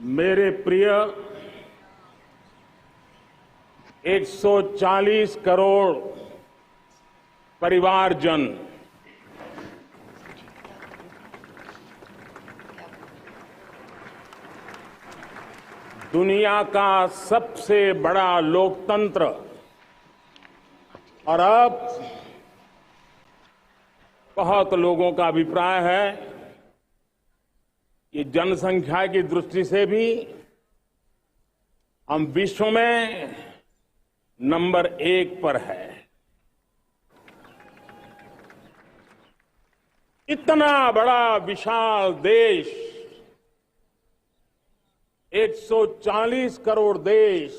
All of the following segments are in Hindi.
मेरे प्रिय 140 करोड़ परिवारजन, दुनिया का सबसे बड़ा लोकतंत्र और अब बहुत लोगों का अभिप्राय है कि जनसंख्या की दृष्टि से भी हम विश्व में नंबर 1 पर है। इतना बड़ा विशाल देश, 140 करोड़ देश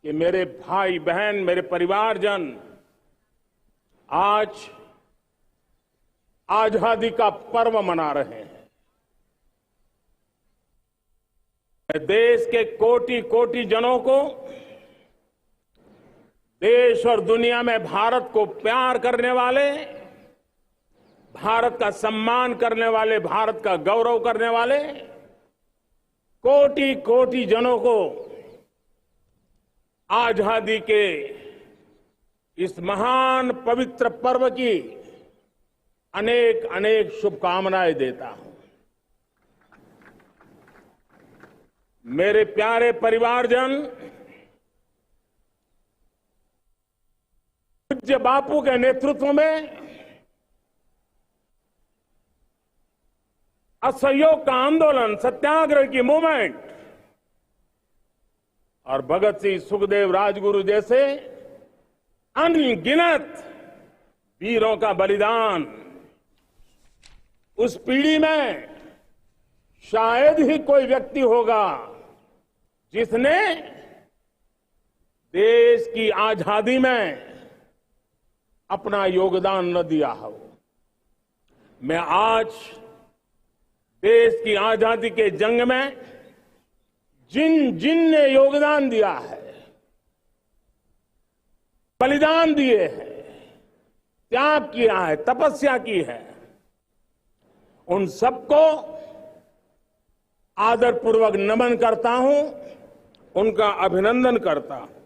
कि मेरे भाई बहन, मेरे परिवारजन आज आजादी का पर्व मना रहे हैं। मैं देश के कोटि कोटि जनों को, देश और दुनिया में भारत को प्यार करने वाले, भारत का सम्मान करने वाले, भारत का गौरव करने वाले कोटि कोटि जनों को आजादी के इस महान पवित्र पर्व की अनेक अनेक शुभकामनाएं देता हूं। मेरे प्यारे परिवारजन, पूज्य बापू के नेतृत्व में असहयोग का आंदोलन, सत्याग्रह की मूवमेंट और भगत सिंह, सुखदेव, राजगुरु जैसे अनगिनत वीरों का बलिदान, उस पीढ़ी में शायद ही कोई व्यक्ति होगा जिसने देश की आजादी में अपना योगदान न दिया हो। मैं आज देश की आजादी के जंग में जिन जिन ने योगदान दिया है, बलिदान दिए हैं, त्याग किया है, तपस्या की है, उन सबको आदरपूर्वक नमन करता हूं, उनका अभिनंदन करता हूं।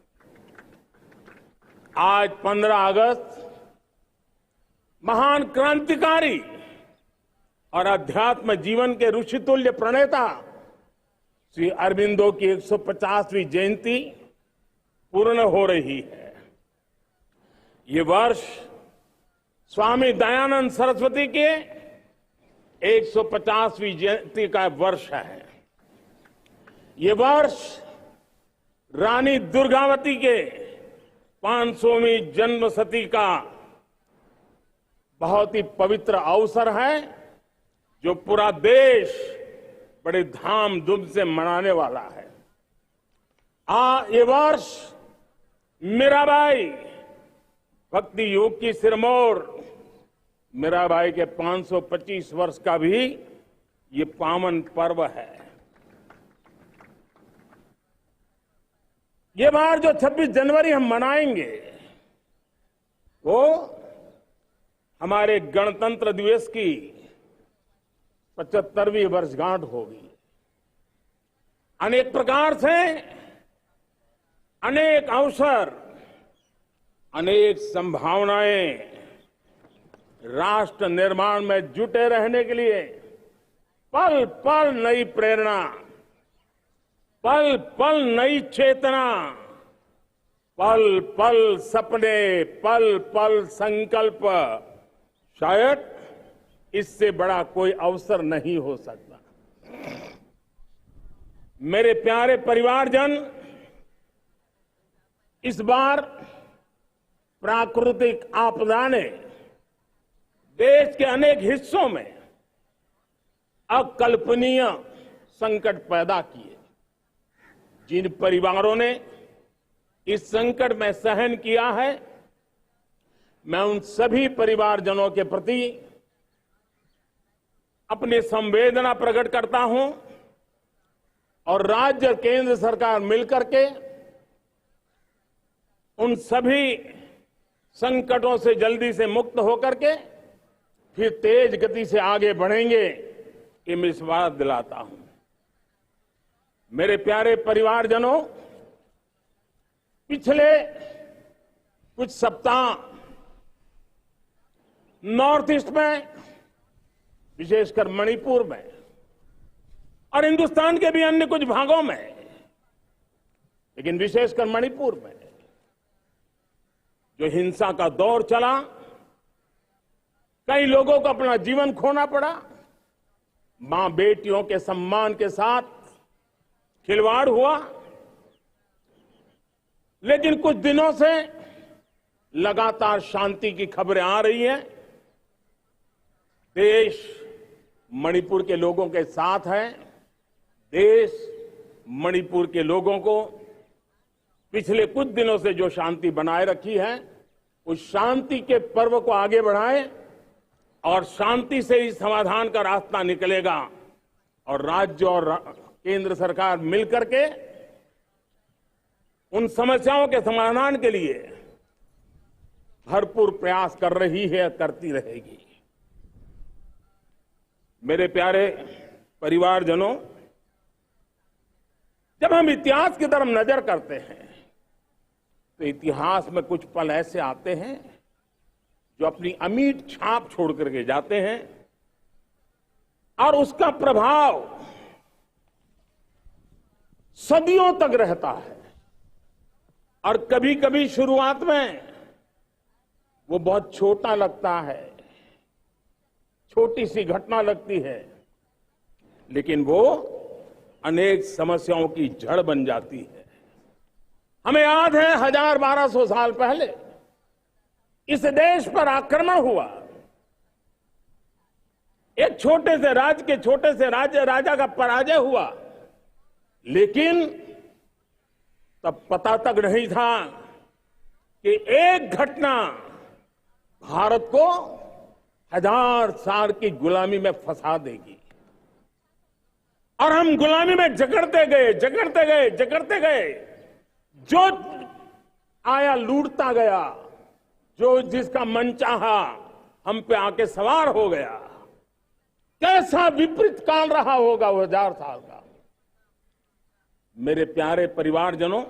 आज 15 अगस्त महान क्रांतिकारी और अध्यात्म जीवन के ऋषितुल्य प्रणेता श्री अरबिंदो की 150वीं जयंती पूर्ण हो रही है। ये वर्ष स्वामी दयानंद सरस्वती के 150वीं जयंती का वर्ष है। ये वर्ष रानी दुर्गावती के 500वीं जन्मशती का बहुत ही पवित्र अवसर है, जो पूरा देश बड़े धामधूम से मनाने वाला है। ये वर्ष मीराबाई, भक्ति योग की सिरमौर मीराबाई के 525 वर्ष का भी ये पावन पर्व है। ये बार जो 26 जनवरी हम मनाएंगे वो हमारे गणतंत्र दिवस की 75वीं वर्षगांठ होगी। अनेक प्रकार से अनेक अवसर, अनेक संभावनाएं राष्ट्र निर्माण में जुटे रहने के लिए पल पल नई प्रेरणा, पल पल नई चेतना, पल पल सपने, पल पल संकल्प, शायद इससे बड़ा कोई अवसर नहीं हो सकता। मेरे प्यारे परिवारजन, इस बार प्राकृतिक आपदा ने देश के अनेक हिस्सों में अकल्पनीय संकट पैदा किए। जिन परिवारों ने इस संकट में सहन किया है, मैं उन सभी परिवारजनों के प्रति अपनी संवेदना प्रकट करता हूं और राज्य और केंद्र सरकार मिलकर के उन सभी संकटों से जल्दी से मुक्त होकर के फिर तेज गति से आगे बढ़ेंगे, ये मैं विश्वास दिलाता हूं। मेरे प्यारे परिवारजनों, पिछले कुछ सप्ताह नॉर्थ ईस्ट में, विशेषकर मणिपुर में और हिंदुस्तान के भी अन्य कुछ भागों में, लेकिन विशेषकर मणिपुर में जो हिंसा का दौर चला, कई लोगों को अपना जीवन खोना पड़ा, मां बेटियों के सम्मान के साथ खिलवाड़ हुआ। लेकिन कुछ दिनों से लगातार शांति की खबरें आ रही हैं। देश मणिपुर के लोगों के साथ है। देश मणिपुर के लोगों को पिछले कुछ दिनों से जो शांति बनाए रखी है, उस शांति के पर्व को आगे बढ़ाएं और शांति से ही समाधान का रास्ता निकलेगा और राज्य और केंद्र सरकार मिलकर के उन समस्याओं के समाधान के लिए भरपूर प्रयास कर रही है, करती रहेगी। मेरे प्यारे परिवारजनों, जब हम इतिहास की तरफ नजर करते हैं तो इतिहास में कुछ पल ऐसे आते हैं जो अपनी अमिट छाप छोड़ करके जाते हैं और उसका प्रभाव सदियों तक रहता है। और कभी कभी शुरुआत में वो बहुत छोटा लगता है, छोटी सी घटना लगती है, लेकिन वो अनेक समस्याओं की जड़ बन जाती है। हमें याद है 1000-1200 साल पहले इस देश पर आक्रमण हुआ। एक छोटे से राज्य के छोटे से राजा का पराजय हुआ, लेकिन तब पता तक नहीं था कि एक घटना भारत को 1000 साल की गुलामी में फंसा देगी। और हम गुलामी में जकड़ते गए, जो आया लूटता गया, जो जिसका मन चाहा हम पे आके सवार हो गया। कैसा विपरीत काल रहा होगा वो 1000 साल का। मेरे प्यारे परिवारजनों,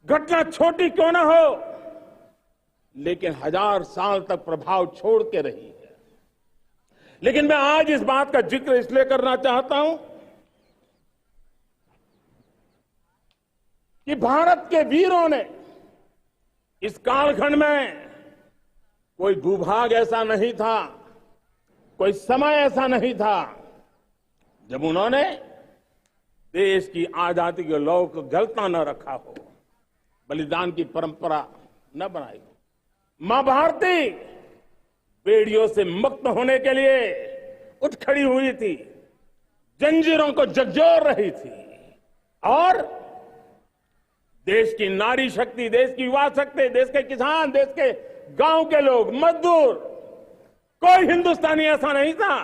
घटना छोटी क्यों ना हो, लेकिन 1000 साल तक प्रभाव छोड़ के रही है। लेकिन मैं आज इस बात का जिक्र इसलिए करना चाहता हूं कि भारत के वीरों ने इस कालखंड में कोई भूभाग ऐसा नहीं था, कोई समय ऐसा नहीं था जब उन्होंने देश की आजादी के लौ को गलता न रखा हो, बलिदान की परंपरा न बनाई हो। मां भारती बेड़ियों से मुक्त होने के लिए उठ खड़ी हुई थी, जंजीरों को झकझोर रही थी और देश की नारी शक्ति, देश की युवा शक्ति, देश के किसान, देश के गांव के लोग, मजदूर, कोई हिंदुस्तानी ऐसा नहीं था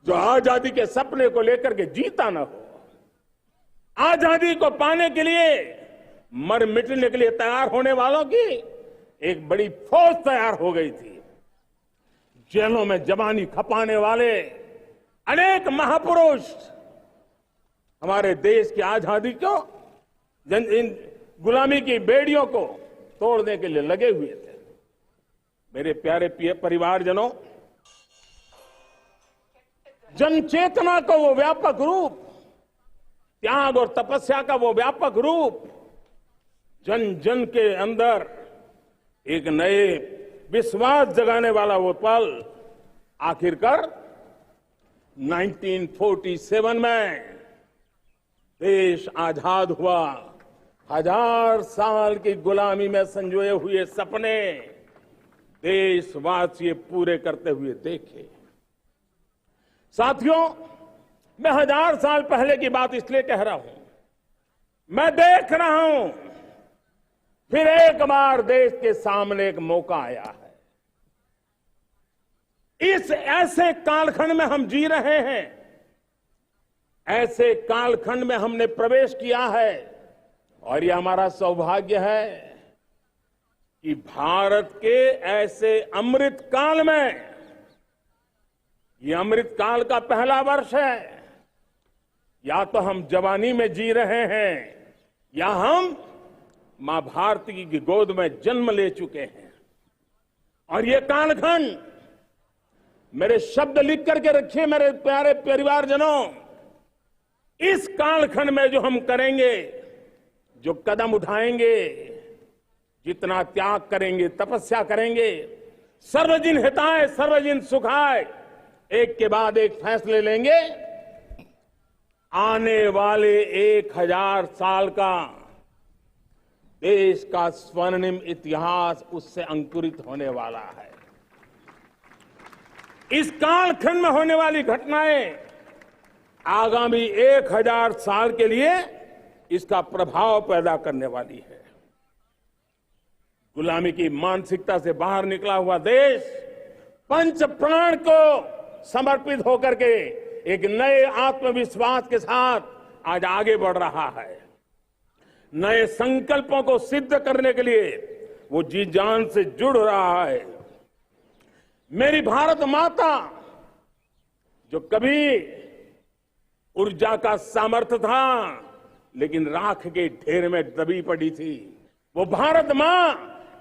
जो आजादी के सपने को लेकर के जीता न हो। आजादी को पाने के लिए मर मिटने के लिए तैयार होने वालों की एक बड़ी फौज तैयार हो गई थी। जेलों में जवानी खपाने वाले अनेक महापुरुष हमारे देश की आजादी को, इन गुलामी की बेड़ियों को तोड़ने के लिए लगे हुए थे। मेरे प्यारे परिवारजनों, जन चेतना का वो व्यापक रूप, त्याग और तपस्या का वो व्यापक रूप, जन जन के अंदर एक नए विश्वास जगाने वाला वो पल आखिरकार 1947 में देश आजाद हुआ। 1000 साल की गुलामी में संजोए हुए सपने देशवासी पूरे करते हुए देखे। साथियों, मैं 1000 साल पहले की बात इसलिए कह रहा हूं, मैं देख रहा हूं फिर एक बार देश के सामने एक मौका आया है। इस ऐसे कालखंड में हम जी रहे हैं, ऐसे कालखंड में हमने प्रवेश किया है और यह हमारा सौभाग्य है कि भारत के ऐसे अमृत काल में, यह अमृत काल का पहला वर्ष है, या तो हम जवानी में जी रहे हैं या हम मां भारती की गोद में जन्म ले चुके हैं। और ये कालखंड, मेरे शब्द लिख करके रखिए मेरे प्यारे परिवारजनों, इस कालखंड में जो हम करेंगे, जो कदम उठाएंगे, जितना त्याग करेंगे, तपस्या करेंगे, सर्वजन हिताय सर्वजन सुखाय, एक के बाद एक फैसले लेंगे, आने वाले 1000 साल का देश का स्वर्णिम इतिहास उससे अंकुरित होने वाला है। इस कालखंड में होने वाली घटनाएं आगामी 1000 साल के लिए इसका प्रभाव पैदा करने वाली है। गुलामी की मानसिकता से बाहर निकला हुआ देश पंच प्राण को समर्पित होकर के एक नए आत्मविश्वास के साथ आज आगे बढ़ रहा है। नए संकल्पों को सिद्ध करने के लिए वो जी जान से जुड़ रहा है। मेरी भारत माता, जो कभी ऊर्जा का सामर्थ्य था लेकिन राख के ढेर में दबी पड़ी थी, वो भारत मां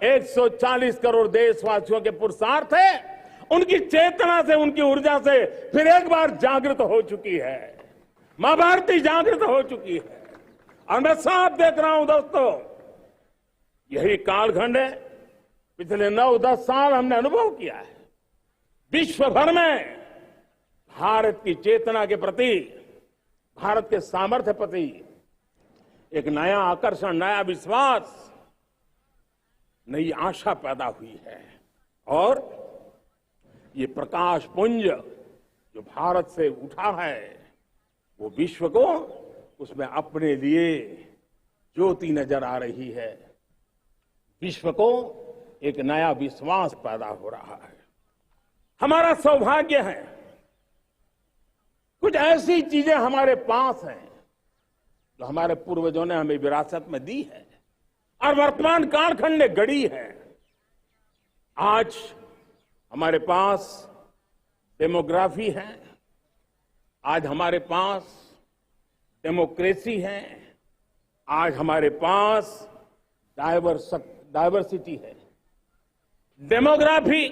140 करोड़ देशवासियों के पुरुषार्थ है, उनकी चेतना से, उनकी ऊर्जा से फिर एक बार जागृत हो चुकी है। मां भारती जागृत हो चुकी है और मैं साफ देख रहा हूं दोस्तों, यही कालखंड है। पिछले 9-10 साल हमने अनुभव किया है, विश्व भर में भारत की चेतना के प्रति, भारत के सामर्थ्य प्रति एक नया आकर्षण, नया विश्वास, नई आशा पैदा हुई है। और ये प्रकाश पुंज जो भारत से उठा है, वो विश्व को उसमें अपने लिए ज्योति नजर आ रही है। विश्व को एक नया विश्वास पैदा हो रहा है। हमारा सौभाग्य है, कुछ ऐसी चीजें हमारे पास हैं जो हमारे पूर्वजों ने हमें विरासत में दी है और वर्तमान कालखंड ने गढ़ी है। आज हमारे पास डेमोग्राफी है, आज हमारे पास डेमोक्रेसी है, आज हमारे पास डायवर्सिटी है। डेमोग्राफी,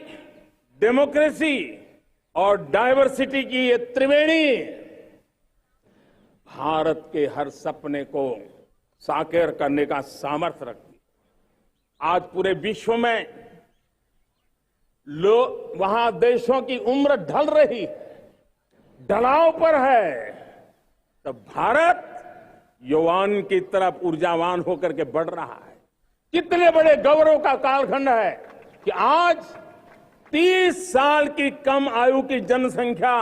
डेमोक्रेसी और डायवर्सिटी की ये त्रिवेणी भारत के हर सपने को साकार करने का सामर्थ्य रखती है। आज पूरे विश्व में वहां देशों की उम्र ढल रही है, ढलाव पर है, तब भारत यौवन की तरफ ऊर्जावान होकर के बढ़ रहा है। कितने बड़े गौरव का कालखंड है कि आज 30 साल की कम आयु की जनसंख्या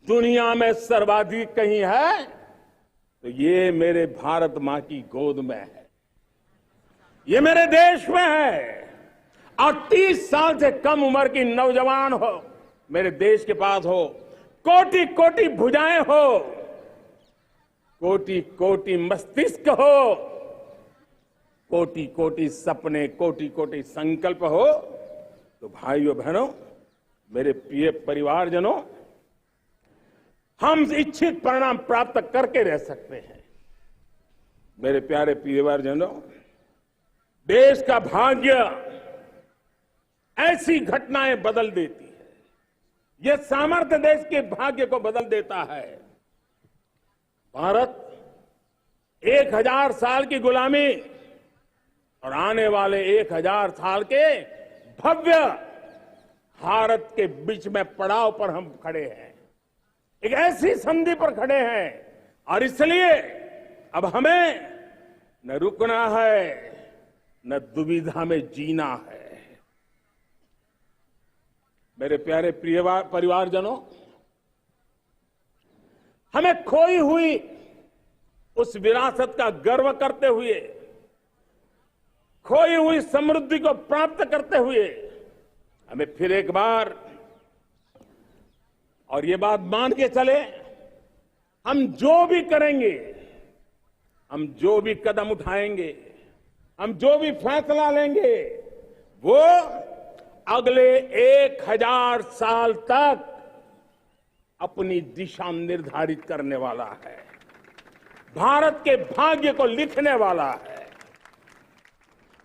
दुनिया में सर्वाधिक कहीं है तो ये मेरे भारत मां की गोद में है, ये मेरे देश में है। और 30 साल से कम उम्र की नौजवान हो मेरे देश के पास हो, कोटि कोटि भुजाएं हो, कोटि कोटि मस्तिष्क हो, कोटि कोटि सपने, कोटि कोटि संकल्प हो, तो भाइयों बहनों, मेरे प्रिय परिवारजनों, हम इच्छित परिणाम प्राप्त करके रह सकते हैं। मेरे प्यारे परिवारजनों, देश का भाग्य ऐसी घटनाएं बदल देती है, यह सामर्थ्य देश के भाग्य को बदल देता है। भारत 1000 साल की गुलामी और आने वाले 1000 साल के भव्य भारत के बीच में पड़ाव पर हम खड़े हैं, एक ऐसी संधि पर खड़े हैं और इसलिए अब हमें न रुकना है न दुविधा में जीना है। मेरे प्यारे प्रिय परिवारजनों, हमें खोई हुई उस विरासत का गर्व करते हुए, खोई हुई समृद्धि को प्राप्त करते हुए, हमें फिर एक बार, और ये बात मान के चले, हम जो भी करेंगे, हम जो भी कदम उठाएंगे, हम जो भी फैसला लेंगे, वो अगले 1000 साल तक अपनी दिशा निर्धारित करने वाला है, भारत के भाग्य को लिखने वाला है।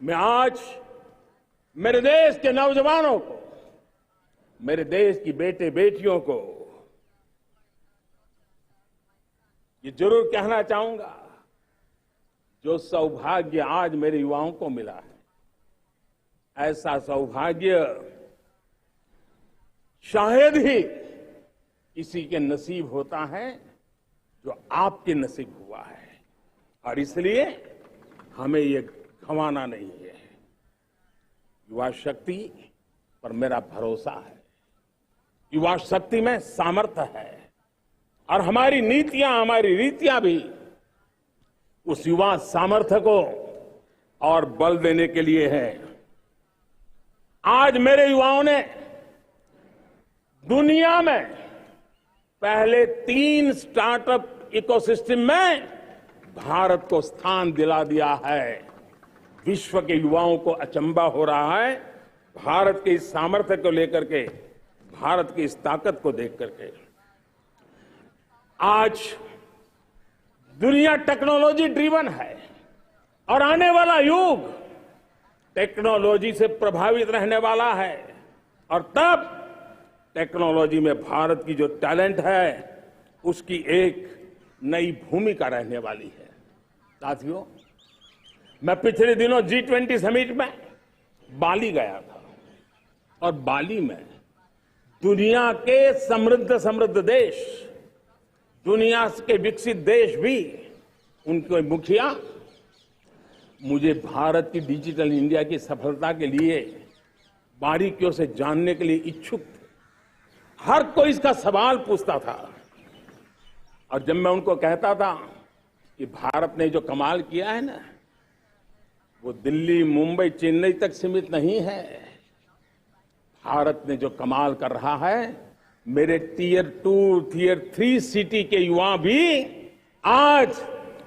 मैं आज मेरे देश के नौजवानों को, मेरे देश की बेटे बेटियों को ये जरूर कहना चाहूंगा, जो सौभाग्य आज मेरे युवाओं को मिला है, ऐसा सौभाग्य शायद ही किसी के नसीब होता है जो आपके नसीब हुआ है। और इसलिए हमें ये गंवाना नहीं है। युवा शक्ति पर मेरा भरोसा है, युवा शक्ति में सामर्थ्य है, और हमारी नीतियां, हमारी रीतियां भी उस युवा सामर्थ्य को और बल देने के लिए है। आज मेरे युवाओं ने दुनिया में पहले 3 स्टार्टअप इकोसिस्टम में भारत को स्थान दिला दिया है। विश्व के युवाओं को अचंभा हो रहा है भारत के इस सामर्थ्य को लेकर के, भारत की इस ताकत को देख करके। आज दुनिया टेक्नोलॉजी ड्रिवन है और आने वाला युग टेक्नोलॉजी से प्रभावित रहने वाला है, और तब टेक्नोलॉजी में भारत की जो टैलेंट है उसकी एक नई भूमिका रहने वाली है। साथियों, मैं पिछले दिनों G20 समिट में बाली गया था, और बाली में दुनिया के समृद्ध देश, दुनिया के विकसित देश भी, उनके मुखिया मुझे भारत की डिजिटल इंडिया की सफलता के लिए बारीकियों से जानने के लिए इच्छुक थे। हर कोई इसका सवाल पूछता था, और जब मैं उनको कहता था कि भारत ने जो कमाल किया है ना, वो दिल्ली, मुंबई, चेन्नई तक सीमित नहीं है। भारत ने जो कमाल कर रहा है, मेरे टियर 2, टियर 3 सिटी के युवा भी आज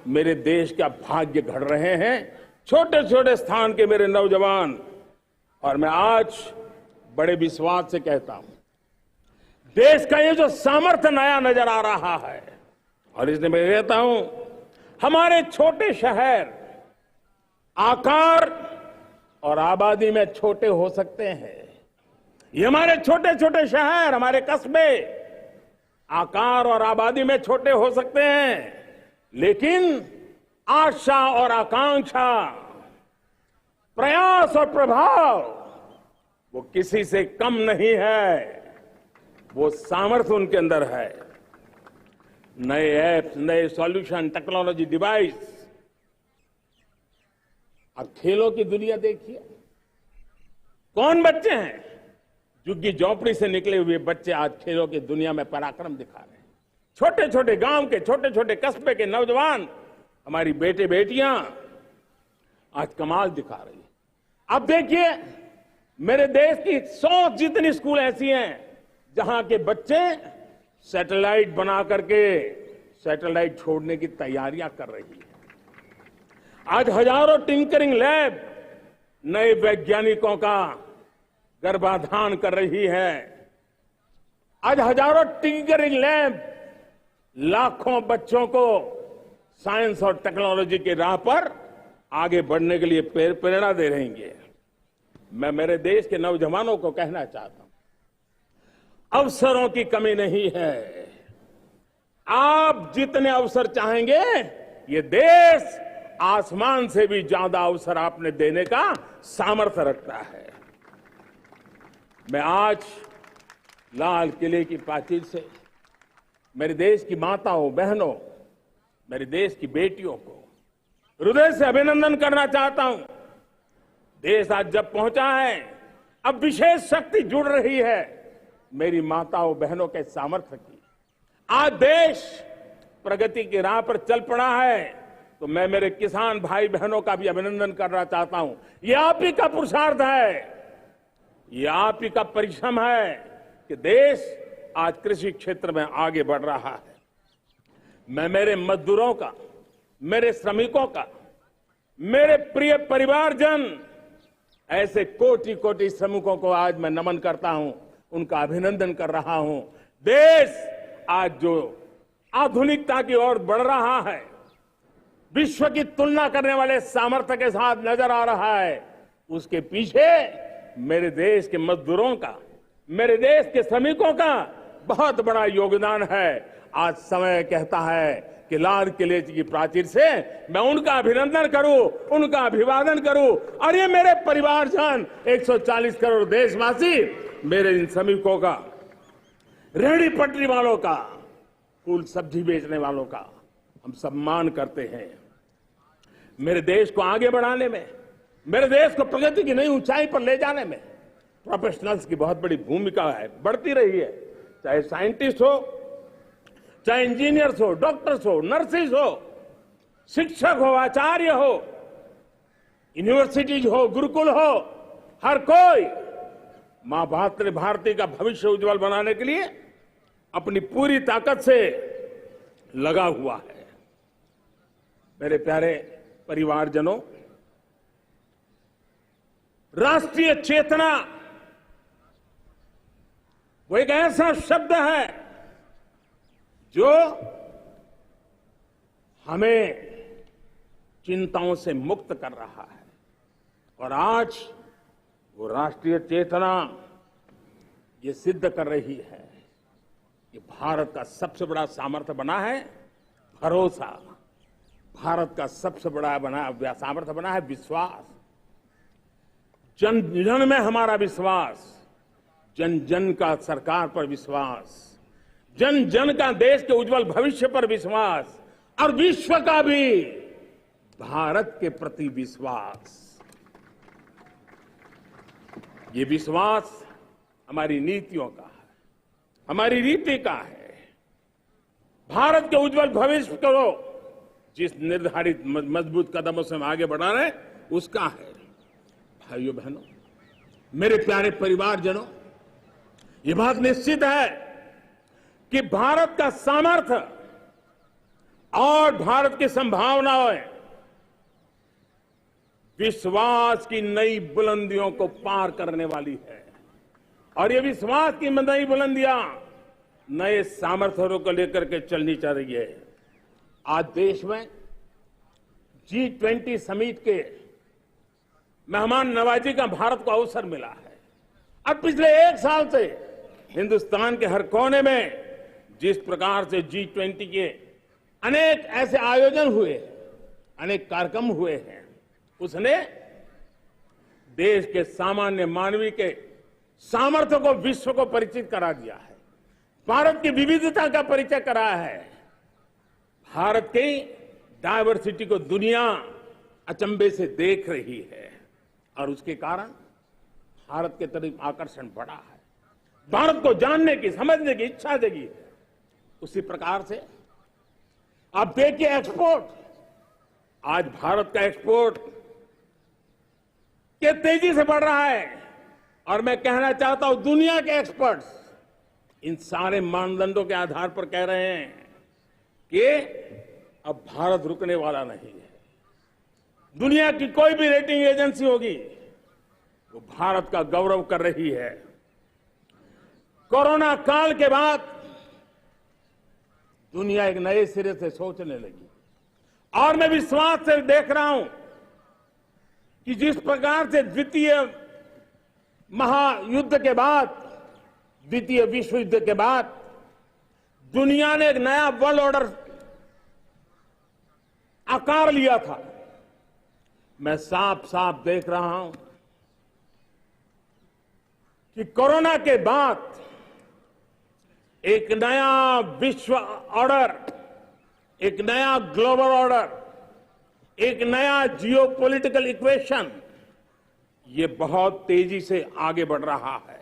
मेरे देश का भाग्य गढ़ रहे हैं, छोटे छोटे स्थान के मेरे नौजवान। और मैं आज बड़े विश्वास से कहता हूं, देश का ये जो सामर्थ्य नया नजर आ रहा है, और इसलिए मैं कहता हूं, हमारे छोटे शहर आकार और आबादी में छोटे हो सकते हैं। ये हमारे छोटे छोटे शहर, हमारे कस्बे आकार और आबादी में छोटे हो सकते हैं, लेकिन आशा और आकांक्षा, प्रयास और प्रभाव वो किसी से कम नहीं है। वो सामर्थ्य उनके अंदर है। नए ऐप्स, नए सॉल्यूशन, टेक्नोलॉजी डिवाइस। अब खेलों की दुनिया देखिए, कौन बच्चे हैं? झुग्गी झोंपड़ी से निकले हुए बच्चे आज खेलों की दुनिया में पराक्रम दिखा रहे हैं। छोटे छोटे गांव के, छोटे छोटे कस्बे के नौजवान, हमारी बेटे बेटियां आज कमाल दिखा रही है। अब देखिए, मेरे देश की 100 जितनी स्कूल ऐसी हैं जहां के बच्चे सैटेलाइट बना करके सैटेलाइट छोड़ने की तैयारियां कर रही है। आज हजारों टिंकरिंग लैब नए वैज्ञानिकों का गर्भाधान कर रही है। आज हजारों टिंकरिंग लैब लाखों बच्चों को साइंस और टेक्नोलॉजी की राह पर आगे बढ़ने के लिए प्रेरणा दे रही है। मैं मेरे देश के नौजवानों को कहना चाहता हूं, अवसरों की कमी नहीं है। आप जितने अवसर चाहेंगे, ये देश आसमान से भी ज्यादा अवसर आपने देने का सामर्थ्य रखता है। मैं आज लाल किले की प्राचीर से मेरे देश की माताओं, बहनों, मेरे देश की बेटियों को हृदय से अभिनंदन करना चाहता हूं। देश आज जब पहुंचा है, अब विशेष शक्ति जुड़ रही है मेरी माताओं बहनों के सामर्थ्य की। आज देश प्रगति की राह पर चल पड़ा है, तो मैं मेरे किसान भाई बहनों का भी अभिनंदन करना चाहता हूं। ये आप ही का पुरुषार्थ है, ये आप ही का परिश्रम है कि देश आज कृषि क्षेत्र में आगे बढ़ रहा है। मैं मेरे मजदूरों का, मेरे श्रमिकों का, मेरे प्रिय परिवारजन, ऐसे कोटि कोटि श्रमिकों को आज मैं नमन करता हूं, उनका अभिनंदन कर रहा हूं। देश आज जो आधुनिकता की ओर बढ़ रहा है, विश्व की तुलना करने वाले सामर्थ्य के साथ नजर आ रहा है, उसके पीछे मेरे देश के मजदूरों का, मेरे देश के श्रमिकों का बहुत बड़ा योगदान है। आज समय कहता है कि लाल किले की प्राचीर से मैं उनका अभिनंदन करूं, उनका अभिवादन करूं, और ये मेरे परिवारजन 140 करोड़ देशवासी, मेरे इन श्रमिकों का, रेहड़ी पटरी वालों का, फूल सब्जी बेचने वालों का हम सम्मान करते हैं। मेरे देश को आगे बढ़ाने में, मेरे देश को प्रगति की नई ऊंचाई पर ले जाने में प्रोफेशनल्स की बहुत बड़ी भूमिका है, बढ़ती रही है। चाहे साइंटिस्ट हो, चाहे इंजीनियर्स हो, डॉक्टर्स हो, नर्सिस हो, शिक्षक हो, आचार्य हो, यूनिवर्सिटीज हो, गुरुकुल हो, हर कोई मां मातृ भारती का भविष्य उज्जवल बनाने के लिए अपनी पूरी ताकत से लगा हुआ है। मेरे प्यारे परिवारजनों, राष्ट्रीय चेतना वो एक ऐसा शब्द है जो हमें चिंताओं से मुक्त कर रहा है, और आज वो राष्ट्रीय चेतना ये सिद्ध कर रही है कि भारत का सबसे बड़ा सामर्थ्य बना है भरोसा, भारत का सबसे बड़ा सामर्थ्य बना है विश्वास। जन जन में हमारा विश्वास, जन जन का सरकार पर विश्वास, जन जन का देश के उज्जवल भविष्य पर विश्वास, और विश्व का भी भारत के प्रति विश्वास। ये विश्वास हमारी नीतियों का है, हमारी रीति का है। भारत के उज्जवल भविष्य को जिस निर्धारित मजबूत कदमों से हम आगे बढ़ा रहे हैं, उसका है। भाइयों बहनों, मेरे प्यारे परिवारजनों, ये बात निश्चित है कि भारत का सामर्थ्य और भारत की संभावनाएं विश्वास की नई बुलंदियों को पार करने वाली है, और ये विश्वास की नई बुलंदियां नए सामर्थ्यों को लेकर के चलनी चाह रही है। आज देश में G20 समिट के मेहमान नवाजी का भारत को अवसर मिला है। अब पिछले एक साल से हिंदुस्तान के हर कोने में जिस प्रकार से G20 के अनेक ऐसे आयोजन हुए, अनेक कार्यक्रम हुए हैं, उसने देश के सामान्य मानवी के सामर्थ्य को विश्व को परिचित करा दिया है, भारत की विविधता का परिचय कराया है, भारत की डायवर्सिटी को दुनिया अचंभे से देख रही है, और उसके कारण भारत के तरफ आकर्षण बढ़ा है, भारत को जानने की, समझने की इच्छा जगी है। उसी प्रकार से आप देखिए एक्सपोर्ट, आज भारत का एक्सपोर्ट के तेजी से बढ़ रहा है, और मैं कहना चाहता हूं दुनिया के एक्सपर्ट्स इन सारे मानदंडों के आधार पर कह रहे हैं कि अब भारत रुकने वाला नहीं है। दुनिया की कोई भी रेटिंग एजेंसी होगी वो भारत का गौरव कर रही है। कोरोना काल के बाद दुनिया एक नए सिरे से सोचने लगी, और मैं विश्वास से देख रहा हूं कि जिस प्रकार से द्वितीय महायुद्ध के बाद, द्वितीय विश्व युद्ध के बाद दुनिया ने एक नया वर्ल्ड ऑर्डर आकार लिया था, मैं साफ साफ देख रहा हूं कि कोरोना के बाद एक नया विश्व ऑर्डर, एक नया ग्लोबल ऑर्डर, एक नया जियोपॉलिटिकल इक्वेशन, ये बहुत तेजी से आगे बढ़ रहा है।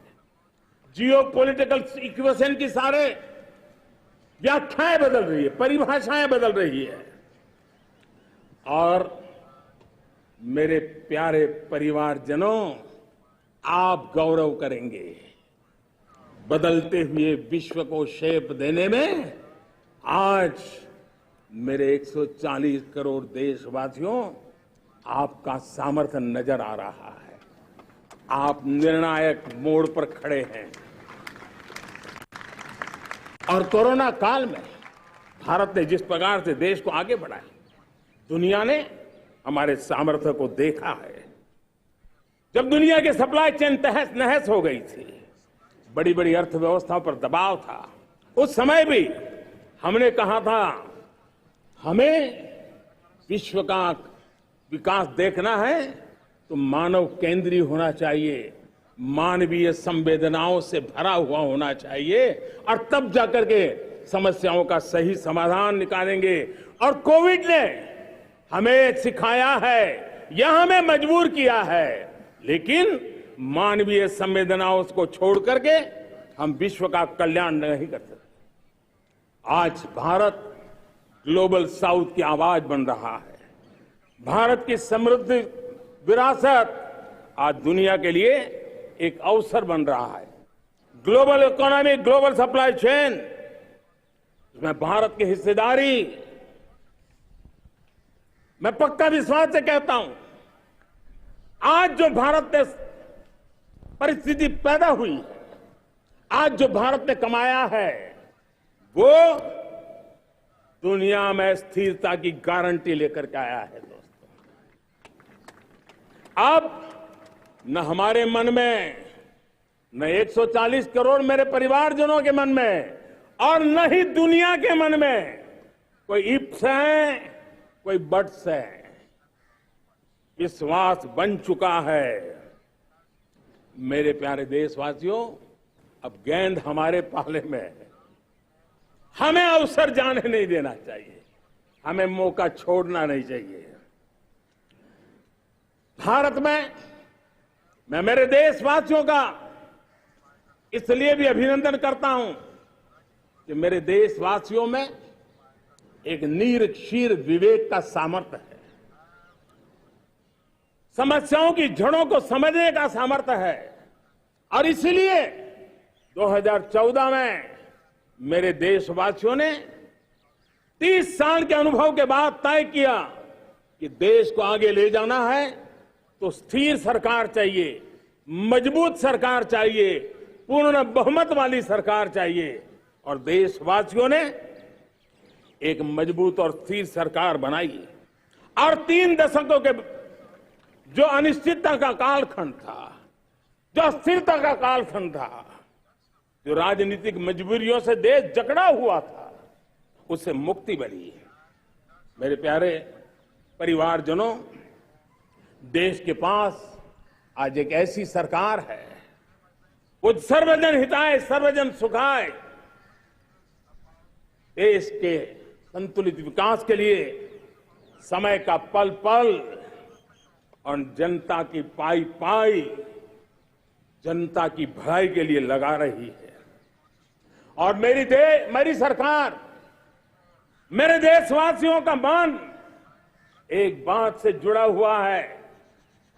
जियोपॉलिटिकल इक्वेशन की सारे व्याख्याएं बदल रही है, परिभाषाएं बदल रही है, और मेरे प्यारे परिवारजनों, आप गौरव करेंगे। बदलते हुए विश्व को शेप देने में आज मेरे 140 करोड़ देशवासियों, आपका सामर्थ्य नजर आ रहा है। आप निर्णायक मोड़ पर खड़े हैं, और कोरोना काल में भारत ने जिस प्रकार से देश को आगे बढ़ाया, दुनिया ने हमारे सामर्थ्य को देखा है। जब दुनिया के सप्लाई चेन तहस नहस हो गई थी, बड़ी बड़ी अर्थव्यवस्थाओं पर दबाव था, उस समय भी हमने कहा था हमें विश्व का विकास देखना है तो मानव केंद्रीय होना चाहिए, मानवीय संवेदनाओं से भरा हुआ होना चाहिए, और तब जाकर के समस्याओं का सही समाधान निकालेंगे। और कोविड ने हमें सिखाया है, यह हमें मजबूर किया है, लेकिन मानवीय संवेदनाओं को छोड़ करके हम विश्व का कल्याण नहीं कर सकते। आज भारत ग्लोबल साउथ की आवाज बन रहा है। भारत की समृद्ध विरासत आज दुनिया के लिए एक अवसर बन रहा है। Global economy, global supply chain, इसमें भारत की हिस्सेदारी, मैं पक्का विश्वास से कहता हूं, आज जो भारत में परिस्थिति पैदा हुई है, आज जो भारत ने कमाया है, वो दुनिया में स्थिरता की गारंटी लेकर के आया है। दोस्तों, अब न हमारे मन में, न 140 करोड़ मेरे परिवारजनों के मन में, और न ही दुनिया के मन में कोई इफ्स है, कोई बट्स है। विश्वास बन चुका है। मेरे प्यारे देशवासियों, अब गेंद हमारे पाले में है। हमें अवसर जाने नहीं देना चाहिए, हमें मौका छोड़ना नहीं चाहिए। भारत में मैं मेरे देशवासियों का इसलिए भी अभिनंदन करता हूं कि मेरे देशवासियों में एक नीर विवेक का सामर्थ्य है, समस्याओं की जड़ों को समझने का सामर्थ्य है। और इसलिए 2014 में मेरे देशवासियों ने 30 साल के अनुभव के बाद तय किया कि देश को आगे ले जाना है तो स्थिर सरकार चाहिए, मजबूत सरकार चाहिए, पूर्ण बहुमत वाली सरकार चाहिए। और देशवासियों ने एक मजबूत और स्थिर सरकार बनाई। और 3 दशकों के जो अनिश्चितता का कालखंड था, जो अस्थिरता का कालखंड था, जो राजनीतिक मजबूरियों से देश जकड़ा हुआ था, उससे मुक्ति मिली। मेरे प्यारे परिवारजनों, देश के पास आज एक ऐसी सरकार है, वो सर्वजन हिताय सर्वजन सुखाय, देश के संतुलित विकास के लिए समय का पल पल और जनता की पाई पाई, जनता की भलाई के लिए लगा रही है। और मेरी सरकार, मेरे देशवासियों का मन एक बात से जुड़ा हुआ है।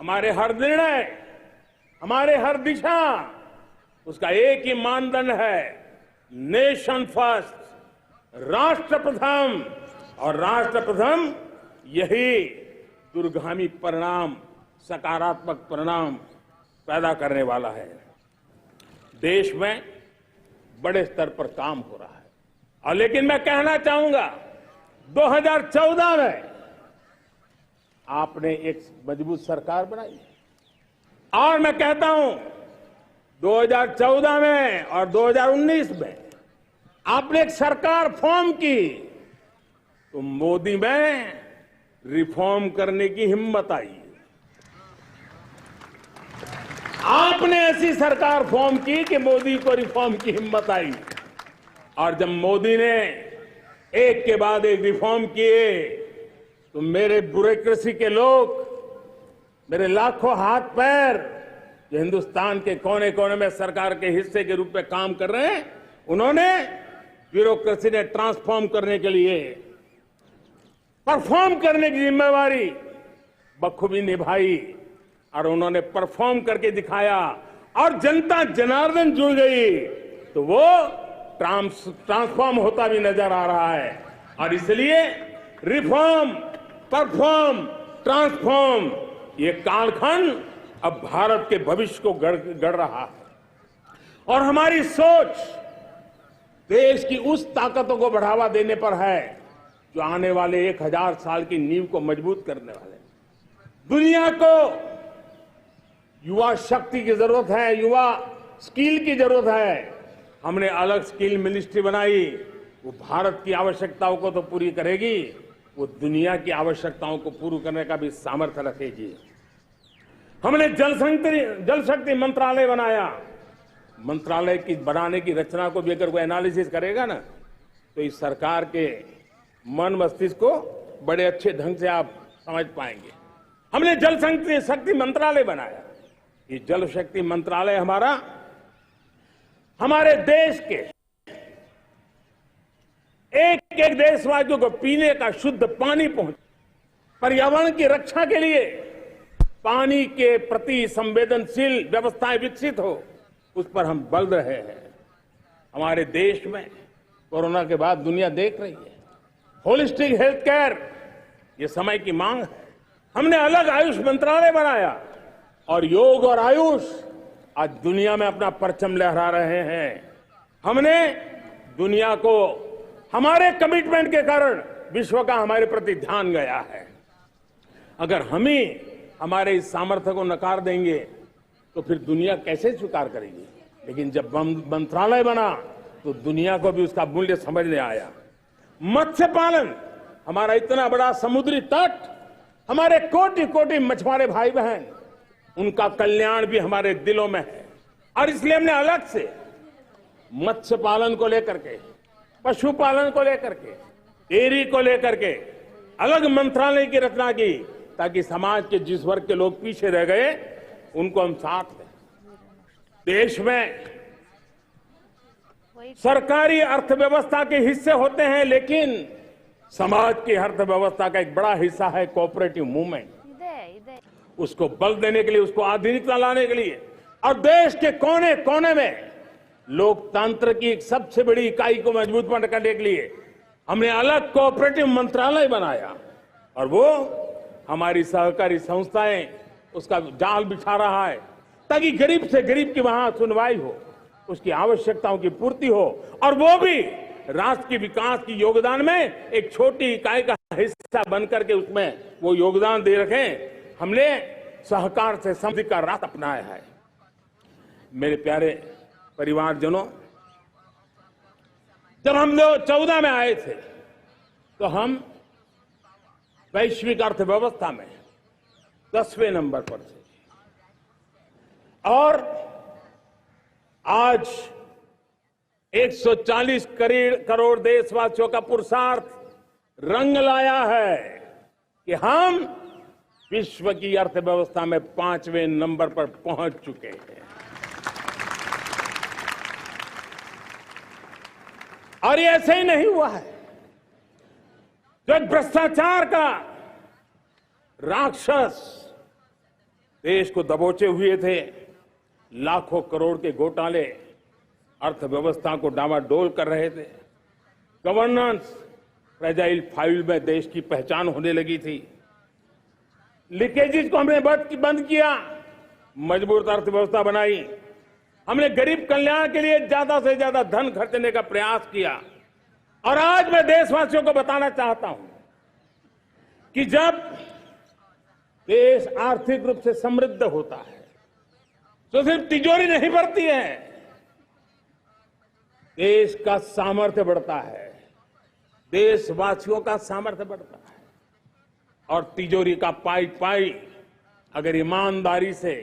हमारे हर निर्णय, हमारे हर दिशा, उसका एक ही मानदंड है, नेशन फर्स्ट, राष्ट्र प्रथम। और राष्ट्र प्रथम यही दूरगामी परिणाम, सकारात्मक परिणाम पैदा करने वाला है। देश में बड़े स्तर पर काम हो रहा है। और लेकिन मैं कहना चाहूंगा, 2014 में आपने एक मजबूत सरकार बनाई, और मैं कहता हूं 2014 में और 2019 में आपने एक सरकार फॉर्म की, तो मोदी में रिफॉर्म करने की हिम्मत आई। आपने ऐसी सरकार फॉर्म की कि मोदी को रिफॉर्म की हिम्मत आई। और जब मोदी ने एक के बाद एक रिफॉर्म किए, तो मेरे ब्यूरोक्रेसी के लोग, मेरे लाखों हाथ पैर जो हिंदुस्तान के कोने कोने में सरकार के हिस्से के रूप में काम कर रहे हैं, उन्होंने ब्यूरोक्रेसी ने ट्रांसफॉर्म करने के लिए, परफॉर्म करने की जिम्मेवारी बखूबी निभाई। और उन्होंने परफॉर्म करके दिखाया, और जनता जनार्दन जुड़ गई, तो वो ट्रांसफॉर्म होता भी नजर आ रहा है। और इसलिए रिफॉर्म, परफॉर्म, ट्रांसफॉर्म, ये कालखंड अब भारत के भविष्य को गढ़ रहा है। और हमारी सोच देश की उस ताकतों को बढ़ावा देने पर है जो आने वाले 1000 साल की नींव को मजबूत करने वाले। दुनिया को युवा शक्ति की जरूरत है, युवा स्किल की जरूरत है। हमने अलग स्किल मिनिस्ट्री बनाई, वो भारत की आवश्यकताओं को तो पूरी करेगी, वो दुनिया की आवश्यकताओं को पूरी करने का भी सामर्थ्य रखेगी। हमने जल शक्ति मंत्रालय बनाया। मंत्रालय की बनाने की रचना को भी अगर कोई एनालिसिस करेगा ना, तो इस सरकार के मन मस्तिष्क को बड़े अच्छे ढंग से आप समझ पाएंगे। हमने जल शक्ति मंत्रालय बनाया। ये जल शक्ति मंत्रालय हमारे देश के एक एक देशवासियों को पीने का शुद्ध पानी पहुंचे, पर्यावरण की रक्षा के लिए पानी के प्रति संवेदनशील व्यवस्थाएं विकसित हो, उस पर हम बल रहे हैं। हमारे देश में कोरोना के बाद दुनिया देख रही है होलिस्टिक हेल्थ केयर, ये समय की मांग है। हमने अलग आयुष मंत्रालय बनाया और योग और आयुष आज दुनिया में अपना परचम लहरा रहे हैं। हमने दुनिया को हमारे कमिटमेंट के कारण विश्व का हमारे प्रति ध्यान गया है। अगर हम ही हमारे इस सामर्थ्य को नकार देंगे तो फिर दुनिया कैसे स्वीकार करेगी। लेकिन जब मंत्रालय बना तो दुनिया को भी उसका मूल्य समझ में आया। मत्स्य पालन, हमारा इतना बड़ा समुद्री तट, हमारे कोटि कोटि मछुआरे भाई बहन, उनका कल्याण भी हमारे दिलों में है। और इसलिए हमने अलग से मत्स्य पालन को लेकर के, पशुपालन को लेकर के, डेयरी को लेकर के अलग मंत्रालय की रचना की, ताकि समाज के जिस वर्ग के लोग पीछे रह गए उनको हम साथ लें। देश में सरकारी अर्थव्यवस्था के हिस्से होते हैं, लेकिन समाज की अर्थव्यवस्था का एक बड़ा हिस्सा है कोऑपरेटिव मूवमेंट। उसको बल देने के लिए, उसको आधुनिकता लाने के लिए और देश के कोने कोने में लोकतंत्र की एक सबसे बड़ी इकाई को मजबूत करने के लिए हमने अलग कोऑपरेटिव मंत्रालय बनाया। और वो हमारी सहकारी संस्थाएं उसका जाल बिछा रहा है, ताकि गरीब से गरीब की वहां सुनवाई हो, उसकी आवश्यकताओं की पूर्ति हो, और वो भी राष्ट्र के विकास की योगदान में एक छोटी इकाई का हिस्सा बनकर के उसमें वो योगदान दे रखें। हमने सहकार से समृद्धि का रास्ता अपनाया है। मेरे प्यारे परिवारजनों, जब हम 2014 में आए थे तो हम वैश्विक अर्थव्यवस्था में 10वें नंबर पर थे, और आज 140 करोड़ देशवासियों का पुरुषार्थ रंग लाया है कि हम विश्व की अर्थव्यवस्था में 5वें नंबर पर पहुंच चुके हैं। और ये ऐसे ही नहीं हुआ है। जो भ्रष्टाचार का राक्षस देश को दबोचे हुए थे, लाखों करोड़ के घोटाले अर्थव्यवस्था को डामाडोल कर रहे थे, गवर्नेंस फ्रेजाइल फाइल में देश की पहचान होने लगी थी, लीकेजेस को हमने बंद किया, मजबूत अर्थव्यवस्था बनाई, हमने गरीब कल्याण के लिए ज्यादा से ज्यादा धन खर्चने का प्रयास किया। और आज मैं देशवासियों को बताना चाहता हूं कि जब देश आर्थिक रूप से समृद्ध होता है तो सिर्फ तिजोरी नहीं बढ़ती है, देश का सामर्थ्य बढ़ता है, देशवासियों का सामर्थ्य बढ़ता है। और तिजोरी का पाई पाई अगर ईमानदारी से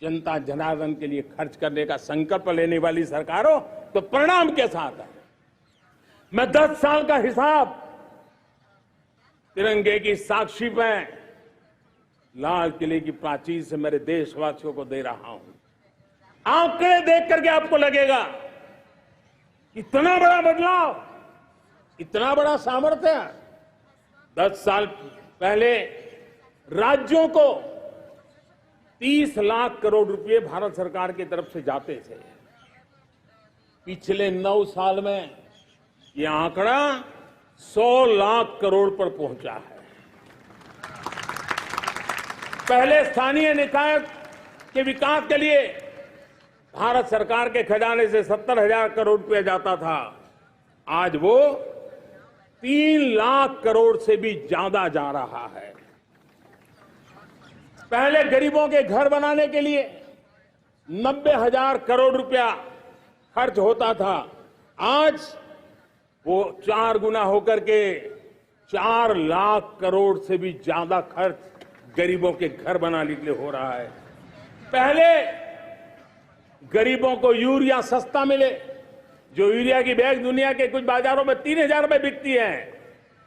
जनता जनार्दन के लिए खर्च करने का संकल्प लेने वाली सरकार हो तो परिणाम के साथ है। मैं 10 साल का हिसाब तिरंगे की साक्षी में लाल किले की प्राचीर से मेरे देशवासियों को दे रहा हूं। आंकड़े देख करके आपको लगेगा इतना बड़ा बदलाव, इतना बड़ा सामर्थ्य। 10 साल पहले राज्यों को 30 लाख करोड़ रुपए भारत सरकार की तरफ से जाते थे। पिछले 9 साल में यह आंकड़ा 100 लाख करोड़ पर पहुंचा है। पहले स्थानीय निकाय के विकास के लिए भारत सरकार के खजाने से 70,000 करोड़ रुपया जाता था, आज वो 3 लाख करोड़ से भी ज्यादा जा रहा है। पहले गरीबों के घर बनाने के लिए 90,000 करोड़ रुपया खर्च होता था, आज वो 4 गुना होकर के 4 लाख करोड़ से भी ज्यादा खर्च गरीबों के घर बनाने के लिए हो रहा है। पहले गरीबों को यूरिया सस्ता मिले, जो यूरिया की बैग दुनिया के कुछ बाजारों में 3,000 रुपए बिकती है,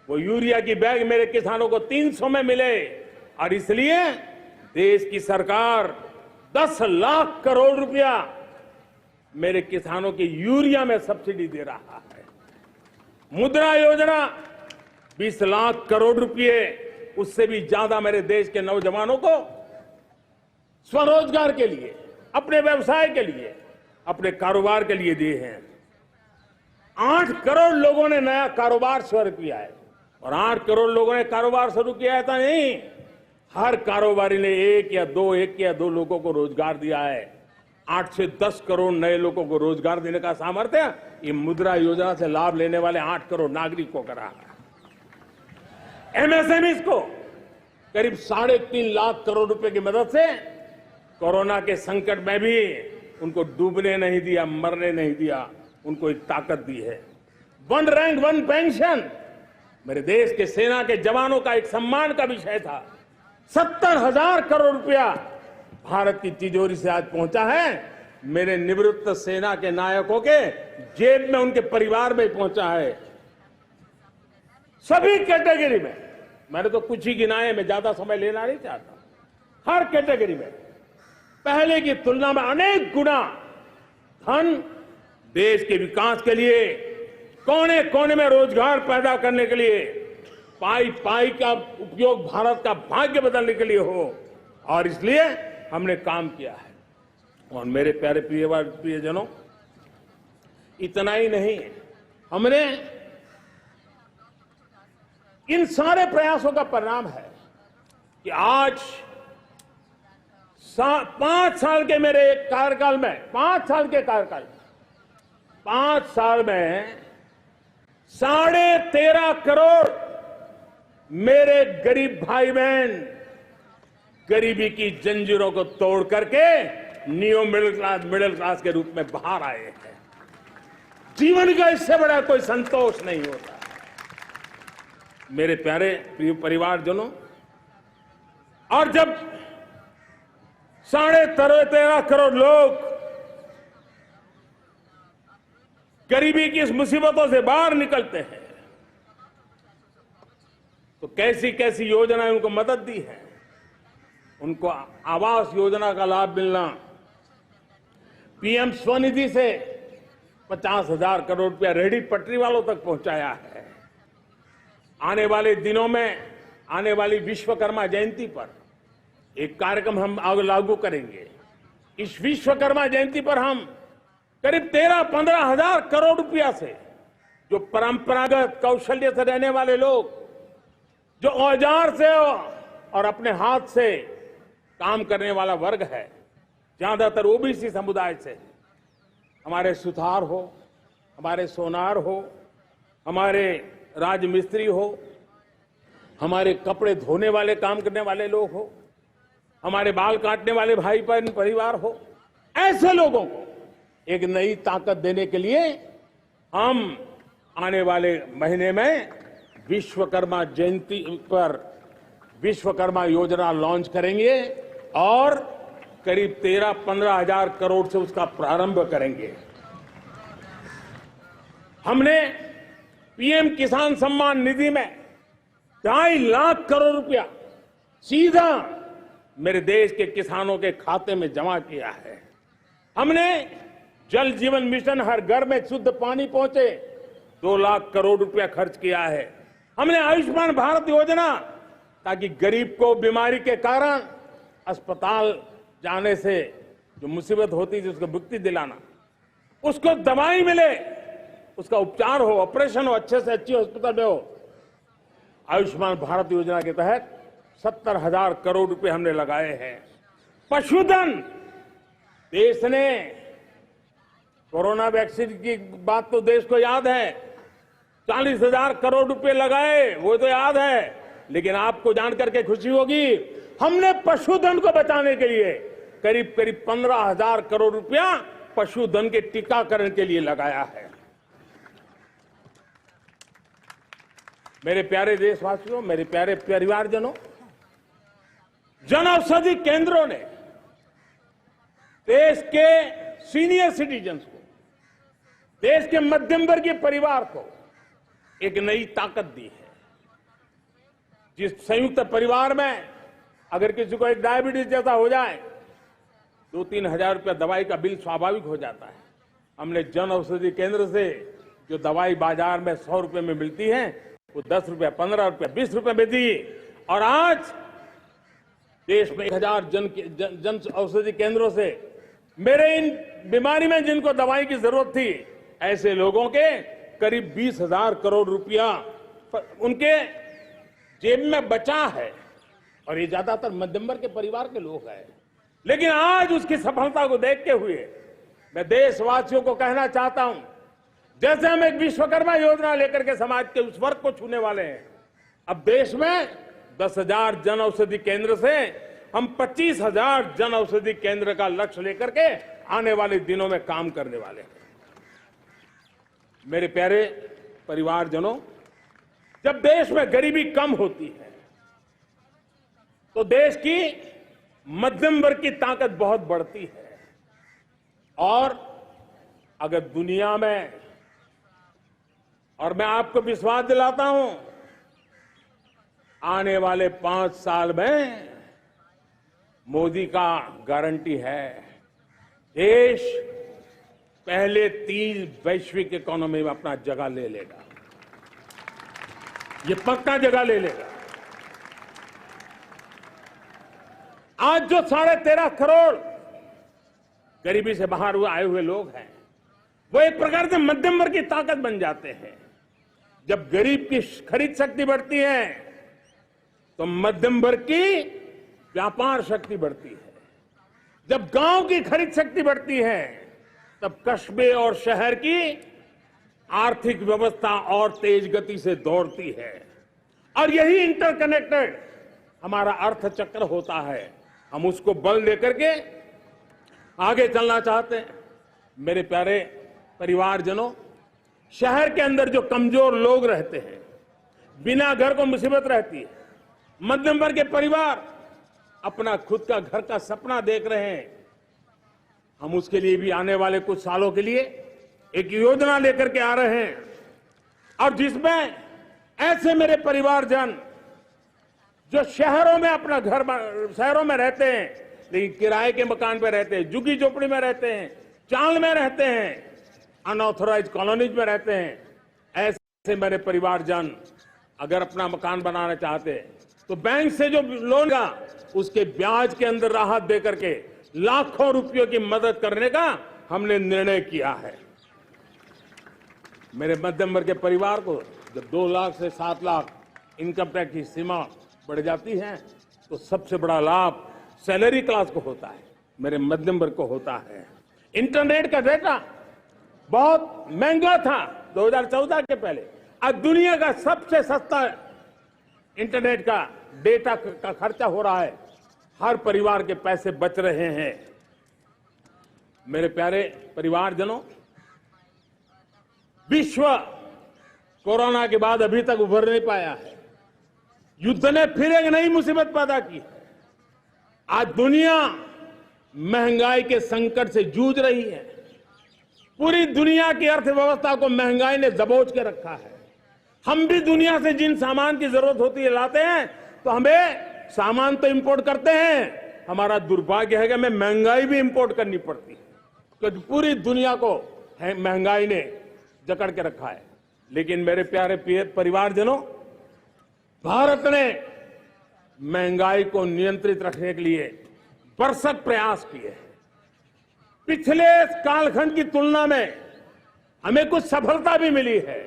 वो यूरिया की बैग मेरे किसानों को 300 में मिले, और इसलिए देश की सरकार 10 लाख करोड़ रुपया मेरे किसानों की यूरिया में सब्सिडी दे रहा है। मुद्रा योजना 20 लाख करोड़ रुपए, उससे भी ज्यादा मेरे देश के नौजवानों को स्वरोजगार के लिए, अपने व्यवसाय के लिए, अपने कारोबार के लिए दिए हैं। 8 करोड़ लोगों ने नया कारोबार शुरू किया है, और 8 करोड़ लोगों ने कारोबार शुरू किया है तो नहीं, हर कारोबारी ने एक या दो लोगों को रोजगार दिया है। 8 से 10 करोड़ नए लोगों को रोजगार देने का सामर्थ्य ये मुद्रा योजना से लाभ लेने वाले 8 करोड़ नागरिकों को रहा है। एमएसएमईज को करीब 3.5 लाख करोड़ रुपए की मदद से कोरोना के संकट में भी उनको डूबने नहीं दिया, मरने नहीं दिया, उनको एक ताकत दी है। 1 रैंक 1 पेंशन मेरे देश के सेना के जवानों का एक सम्मान का विषय था। 70,000 करोड़ रुपया भारत की तिजोरी से आज पहुंचा है, मेरे निवृत्त सेना के नायकों के जेब में, उनके परिवार में पहुंचा है। सभी कैटेगरी में, मैंने तो कुछ ही गिनाए, मैं ज्यादा समय लेना नहीं चाहता। हर कैटेगरी में पहले की तुलना में अनेक गुना धन देश के विकास के लिए, कोने कोने में रोजगार पैदा करने के लिए, पाई पाई का उपयोग भारत का भाग्य बदलने के लिए हो, और इसलिए हमने काम किया है। और मेरे प्यारे प्रियजनों, इतना ही नहीं, हमने इन सारे प्रयासों का परिणाम है कि आज 5 साल के मेरे कार्यकाल में, 5 साल के कार्यकाल में, 5 साल में 13.5 करोड़ मेरे गरीब भाई बहन गरीबी की जंजीरों को तोड़ करके न्यू मिडिल क्लास के रूप में बाहर आए हैं। जीवन का इससे बड़ा कोई संतोष नहीं होता। मेरे प्यारे प्रिय परिवारजनों, और जब 13.5 करोड़ लोग गरीबी की इस मुसीबतों से बाहर निकलते हैं, तो कैसी कैसी योजनाएं उनको मदद दी है। उनको आवास योजना का लाभ मिलना, पीएम स्वनिधि से 50,000 करोड़ रुपया रेहड़ी पटरी वालों तक पहुंचाया है। आने वाले दिनों में, आने वाली विश्वकर्मा जयंती पर एक कार्यक्रम हम लागू करेंगे। इस विश्वकर्मा जयंती पर हम करीब 13-15 हजार करोड़ रुपया से, जो परंपरागत कौशल्य से रहने वाले लोग, जो औजार से और अपने हाथ से काम करने वाला वर्ग है, ज्यादातर ओबीसी समुदाय से, हमारे सुथार हो, हमारे सोनार हो, हमारे राजमिस्त्री हो, हमारे कपड़े धोने वाले काम करने वाले लोग हो, हमारे बाल काटने वाले भाई बहन परिवार हो, ऐसे लोगों को एक नई ताकत देने के लिए हम आने वाले महीने में विश्वकर्मा जयंती पर विश्वकर्मा योजना लॉन्च करेंगे और करीब 13-15 हजार करोड़ से उसका प्रारंभ करेंगे। हमने पीएम किसान सम्मान निधि में 2.5 लाख करोड़ रुपया सीधा मेरे देश के किसानों के खाते में जमा किया है। हमने जल जीवन मिशन, हर घर में शुद्ध पानी पहुंचे, 2 लाख करोड़ रुपया खर्च किया है। हमने आयुष्मान भारत योजना, ताकि गरीब को बीमारी के कारण अस्पताल जाने से जो मुसीबत होती थी उसको मुक्ति दिलाना, उसको दवाई मिले, उसका उपचार हो, ऑपरेशन हो, अच्छे से अच्छी हॉस्पिटल में हो। आयुष्मान भारत योजना के तहत 70,000 करोड़ रुपए हमने लगाए हैं। पशुधन, देश ने कोरोना वैक्सीन की बात तो देश को याद है, 40,000 करोड़ रुपए लगाए, वो तो याद है। लेकिन आपको जानकर के खुशी होगी, हमने पशुधन को बचाने के लिए करीब करीब 15,000 करोड़ रुपया पशुधन के टीकाकरण के लिए लगाया है। मेरे प्यारे देशवासियों, मेरे प्यारे परिवारजनों, जन औषधि केंद्रों ने देश के सीनियर सिटीजन्स को, देश के मध्यम वर्गीय परिवार को एक नई ताकत दी है। जिस संयुक्त परिवार में अगर किसी को एक डायबिटीज जैसा हो जाए, 2-3 हजार रुपया दवाई का बिल स्वाभाविक हो जाता है। हमने जन औषधि केंद्र से जो दवाई बाजार में 100 रुपए में मिलती है, वो 10 रुपया, 15 रुपया, 20 रुपए में दी। और आज देश में 1000 जन औषधि केंद्रों से मेरे इन बीमारी में जिनको दवाई की जरूरत थी, ऐसे लोगों के करीब 20,000 करोड़ रुपया उनके जेब में बचा है। और ये ज्यादातर मध्यम वर्ग के परिवार के लोग हैं। लेकिन आज उसकी सफलता को देखते हुए मैं देशवासियों को कहना चाहता हूं, जैसे हम एक विश्वकर्मा योजना लेकर के समाज के उस वर्ग को छूने वाले हैं, अब देश में 10,000 जन औषधि केंद्र से हम 25,000 जन औषधि केंद्र का लक्ष्य लेकर के आने वाले दिनों में काम करने वाले हैं। मेरे प्यारे परिवारजनों, जब देश में गरीबी कम होती है तो देश की मध्यम वर्ग की ताकत बहुत बढ़ती है। और अगर दुनिया में, और मैं आपको विश्वास दिलाता हूं, आने वाले 5 साल में मोदी का गारंटी है, देश पहले 3 वैश्विक इकोनॉमी में अपना जगह ले लेगा। ये पक्का जगह ले लेगा। आज जो 13.5 करोड़ गरीबी से बाहर आए हुए लोग हैं, वो एक प्रकार से मध्यम वर्ग की ताकत बन जाते हैं। जब गरीब की खरीद शक्ति बढ़ती है तो मध्यम वर्ग की व्यापार शक्ति बढ़ती है। जब गांव की खरीद शक्ति बढ़ती है तब कस्बे और शहर की आर्थिक व्यवस्था और तेज गति से दौड़ती है। और यही इंटरकनेक्टेड हमारा अर्थचक्र होता है। हम उसको बल लेकर के आगे चलना चाहते हैं। मेरे प्यारे परिवारजनों, शहर के अंदर जो कमजोर लोग रहते हैं, बिना घर को मुसीबत रहती है, मध्यम वर्ग के परिवार अपना खुद का घर का सपना देख रहे हैं, हम उसके लिए भी आने वाले कुछ सालों के लिए एक योजना लेकर के आ रहे हैं। और जिसमें ऐसे मेरे परिवारजन जो शहरों में अपना घर, शहरों में रहते हैं लेकिन किराए के मकान पे रहते हैं, झुग्गी झोपड़ी में रहते हैं, चाल में रहते हैं, अनऑथोराइज कॉलोनीज में रहते हैं, ऐसे मेरे परिवारजन अगर अपना मकान बनाना चाहते हैं तो बैंक से जो लोन का उसके ब्याज के अंदर राहत देकर के लाखों रुपयों की मदद करने का हमने निर्णय किया है। मेरे मध्यम वर्ग के परिवार को जब 2 लाख से 7 लाख इनकम टैक्स की सीमा बढ़ जाती है तो सबसे बड़ा लाभ सैलरी क्लास को होता है, मेरे मध्यम वर्ग को होता है। इंटरनेट का डेटा बहुत महंगा था 2014 के पहले, आज दुनिया का सबसे सस्ता इंटरनेट का डेटा का खर्चा हो रहा है। हर परिवार के पैसे बच रहे हैं। मेरे प्यारे परिवारजनों, विश्व कोरोना के बाद अभी तक उभर नहीं पाया है। युद्ध ने फिर एक नई मुसीबत पैदा की है। आज दुनिया महंगाई के संकट से जूझ रही है। पूरी दुनिया की अर्थव्यवस्था को महंगाई ने दबोच के रखा है। हम भी दुनिया से जिन सामान की जरूरत होती है लाते हैं, तो हमें सामान तो इंपोर्ट करते हैं, हमारा दुर्भाग्य है कि हमें महंगाई भी इंपोर्ट करनी पड़ती है, क्योंकि पूरी दुनिया को महंगाई ने जकड़ के रखा है। लेकिन मेरे प्यारे परिवारजनों, भारत ने महंगाई को नियंत्रित रखने के लिए भरसक प्रयास किए। पिछले कालखंड की तुलना में हमें कुछ सफलता भी मिली है,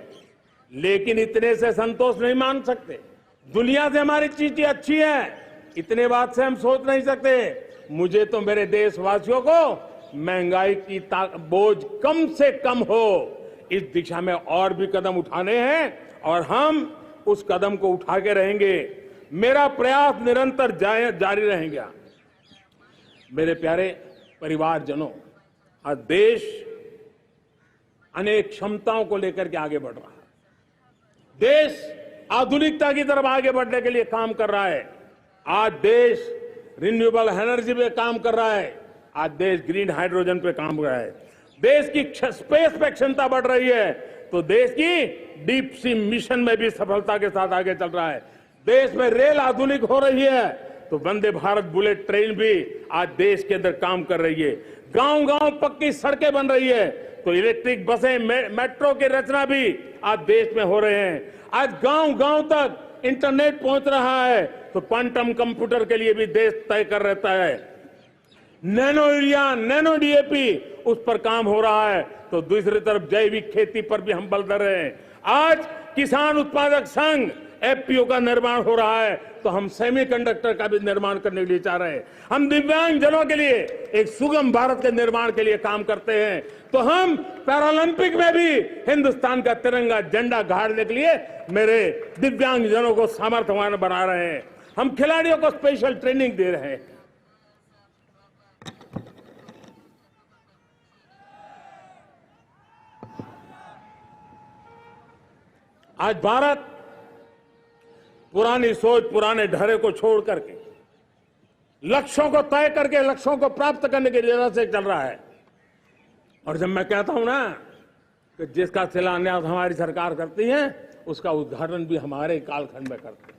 लेकिन इतने से संतोष नहीं मान सकते। दुनिया से हमारी चीजें अच्छी है, इतने बात से हम सोच नहीं सकते। मुझे तो मेरे देशवासियों को महंगाई की बोझ कम से कम हो, इस दिशा में और भी कदम उठाने हैं और हम उस कदम को उठा के रहेंगे। मेरा प्रयास निरंतर जारी रहेगा। मेरे प्यारे परिवारजनों, आज देश अनेक क्षमताओं को लेकर के आगे बढ़ रहा है। देश आधुनिकता की तरफ आगे बढ़ने के लिए काम कर रहा है। आज देश रिन्यूएबल एनर्जी पे काम कर रहा है। आज देश ग्रीन हाइड्रोजन पे काम कर रहा है। देश की स्पेस पे क्षमता बढ़ रही है, तो देश की डीप सी मिशन में भी सफलता के साथ आगे चल रहा है। देश में रेल आधुनिक हो रही है, तो वंदे भारत बुलेट ट्रेन भी आज देश के अंदर काम कर रही है। गांव गांव पक्की सड़कें बन रही है, तो इलेक्ट्रिक बसें, मेट्रो की रचना भी आज देश में हो रहे हैं। आज गांव गांव तक इंटरनेट पहुंच रहा है, तो क्वांटम कंप्यूटर के लिए भी देश तय कर रहता है। नैनो यूरिया, नैनो डीएपी, उस पर काम हो रहा है, तो दूसरी तरफ जैविक खेती पर भी हम बल दे रहे हैं। आज किसान उत्पादक संघ एफपीओ का निर्माण हो रहा है, तो हम सेमीकंडक्टर का भी निर्माण करने के लिए चाह रहे हैं। हम दिव्यांग जनों के लिए एक सुगम भारत के निर्माण के लिए काम करते हैं, तो हम पैरालंपिक में भी हिंदुस्तान का तिरंगा झंडा गाड़ने के लिए मेरे दिव्यांग जनों को सामर्थ्यवान बना रहे हैं। हम खिलाड़ियों को स्पेशल ट्रेनिंग दे रहे हैं। आज भारत पुरानी सोच, पुराने ढर्रे को छोड़ करके लक्ष्यों को तय करके लक्ष्यों को प्राप्त करने की राह से चल रहा है। और जब मैं कहता हूं ना कि जिसका शिलान्यास हमारी सरकार करती है, उसका उद्घाटन भी हमारे कालखंड में करते हैं।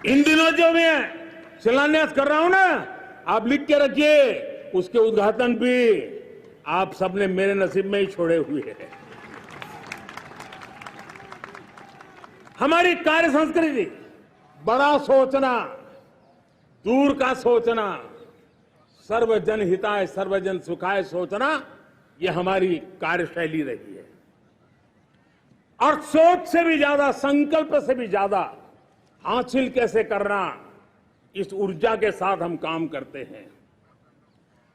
इन दिनों जो मैं शिलान्यास कर रहा हूं ना, आप लिख के रखिए, उसके उद्घाटन भी आप सबने मेरे नसीब में ही छोड़े हुए हैं। हमारी कार्य संस्कृति, बड़ा सोचना, दूर का सोचना, सर्वजन हिताय सर्वजन सुखाय सोचना, यह हमारी कार्यशैली रही है। और सोच से भी ज्यादा, संकल्प से भी ज्यादा हासिल कैसे करना, इस ऊर्जा के साथ हम काम करते हैं।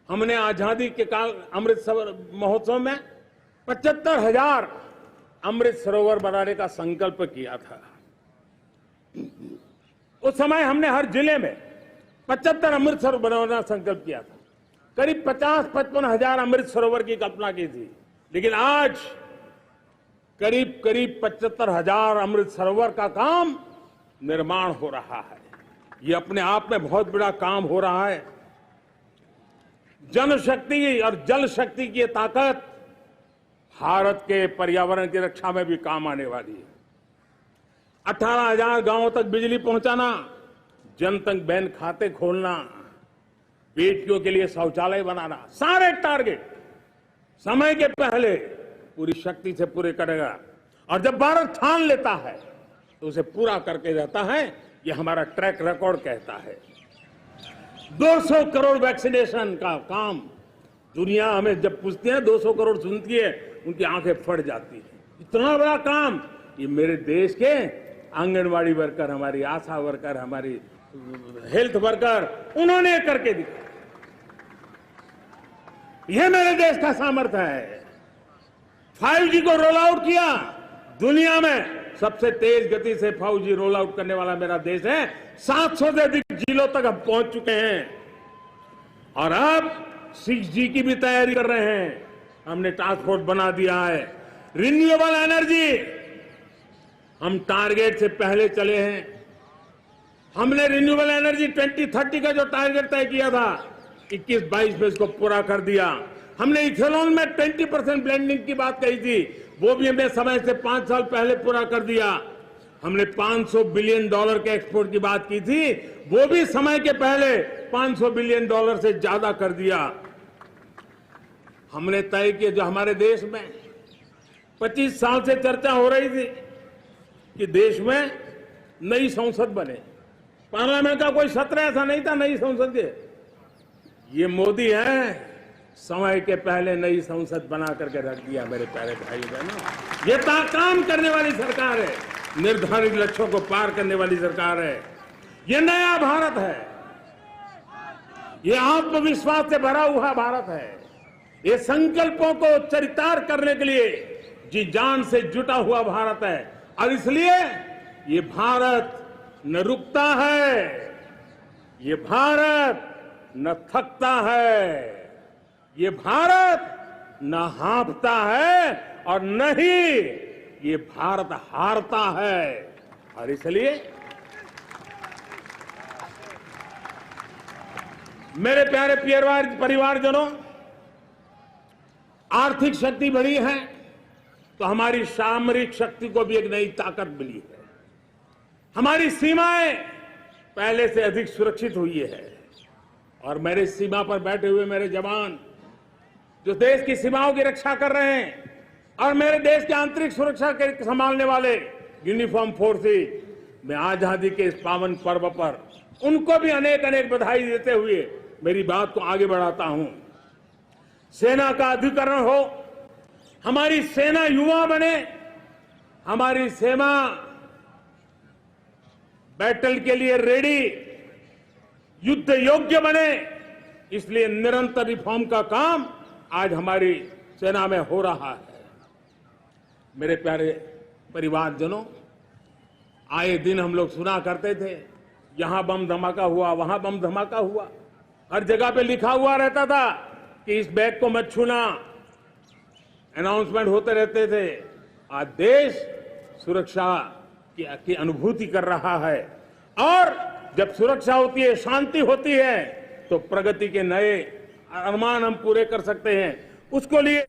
हमने आजादी के काल अमृत महोत्सव में 75,000 अमृत सरोवर बनाने का संकल्प किया था। उस समय हमने हर जिले में 75 अमृत सरोवर बनाने का संकल्प किया था। करीब 50-55 हजार अमृत सरोवर की कल्पना की थी, लेकिन आज करीब 75,000 अमृत सरोवर का काम निर्माण हो रहा है। ये अपने आप में बहुत बड़ा काम हो रहा है। जनशक्ति और जल शक्ति की ताकत भारत के पर्यावरण की रक्षा में भी काम आने वाली है। 18,000 गांवों तक बिजली पहुंचाना, जनधन बैंक खाते खोलना, बेटियों के लिए शौचालय बनाना, सारे टारगेट समय के पहले पूरी शक्ति से पूरे करेगा। और जब भारत ठान लेता है तो उसे पूरा करके जाता है। ये हमारा ट्रैक रिकॉर्ड कहता है। 200 करोड़ वैक्सीनेशन का काम, दुनिया हमें जब पूछती है 200 करोड़ सुनती है, उनकी आंखें फट जाती है। इतना बड़ा काम ये मेरे देश के आंगनवाड़ी वर्कर, हमारी आशा वर्कर, हमारी हेल्थ वर्कर, उन्होंने करके दिखाया। यह मेरे देश का सामर्थ्य है। 5G को रोल आउट किया, दुनिया में सबसे तेज गति से 5G रोल आउट करने वाला मेरा देश है। 700 से अधिक जिलों तक हम पहुंच चुके हैं और अब 6G की भी तैयारी कर रहे हैं। हमने टास्क फोर्स बना दिया है। रिन्यूएबल एनर्जी, हम टारगेट से पहले चले हैं। हमने रिन्यूएबल एनर्जी 2030 का जो टारगेट तय किया था, 21-22 में इसको पूरा कर दिया। हमने इथेनॉल में 20% ब्लेंडिंग की बात कही थी, वो भी हमने समय से 5 साल पहले पूरा कर दिया। हमने $500 बिलियन के एक्सपोर्ट की बात की थी, वो भी समय के पहले $500 बिलियन से ज्यादा कर दिया। हमने तय किया, जो हमारे देश में 25 साल से चर्चा हो रही थी कि देश में नई संसद बने, पार्लियामेंट का कोई सत्र ऐसा नहीं था नई संसद के। ये मोदी है, समय के पहले नई संसद बना करके रख दिया। मेरे प्यारे भाई बहनों, ये काम करने वाली सरकार है, निर्धारित लक्ष्यों को पार करने वाली सरकार है। ये नया भारत है। ये आत्मविश्वास से भरा हुआ भारत है। ये संकल्पों को चरितार्थ करने के लिए जी जान से जुटा हुआ भारत है। और इसलिए ये भारत न रुकता है, ये भारत न थकता है, ये भारत न हाँफता है और न ही ये भारत हारता है। और इसलिए मेरे प्यारे परिवारजनों, आर्थिक शक्ति बढ़ी है तो हमारी सामरिक शक्ति को भी एक नई ताकत मिली है। हमारी सीमाएं पहले से अधिक सुरक्षित हुई है और मेरे सीमा पर बैठे हुए मेरे जवान जो देश की सीमाओं की रक्षा कर रहे हैं और मेरे देश की आंतरिक सुरक्षा के संभालने वाले यूनिफॉर्म फोर्सेस, मैं आजादी के इस पावन पर्व पर उनको भी अनेक अनेक बधाई देते हुए मेरी बात को आगे बढ़ाता हूं। सेना का अधिकरण हो, हमारी सेना युवा बने, हमारी सेना बैटल के लिए रेडी, युद्ध योग्य बने, इसलिए निरंतर रिफॉर्म का काम आज हमारी सेना में हो रहा है। मेरे प्यारे परिवारजनों, आए दिन हम लोग सुना करते थे, यहां बम धमाका हुआ, वहां बम धमाका हुआ, हर जगह पे लिखा हुआ रहता था कि इस बैग को मत छूना, अनाउंसमेंट होते रहते थे। आज देश सुरक्षा की अनुभूति कर रहा है और जब सुरक्षा होती है, शांति होती है, तो प्रगति के नए अरमान हम पूरे कर सकते हैं। उसको लिए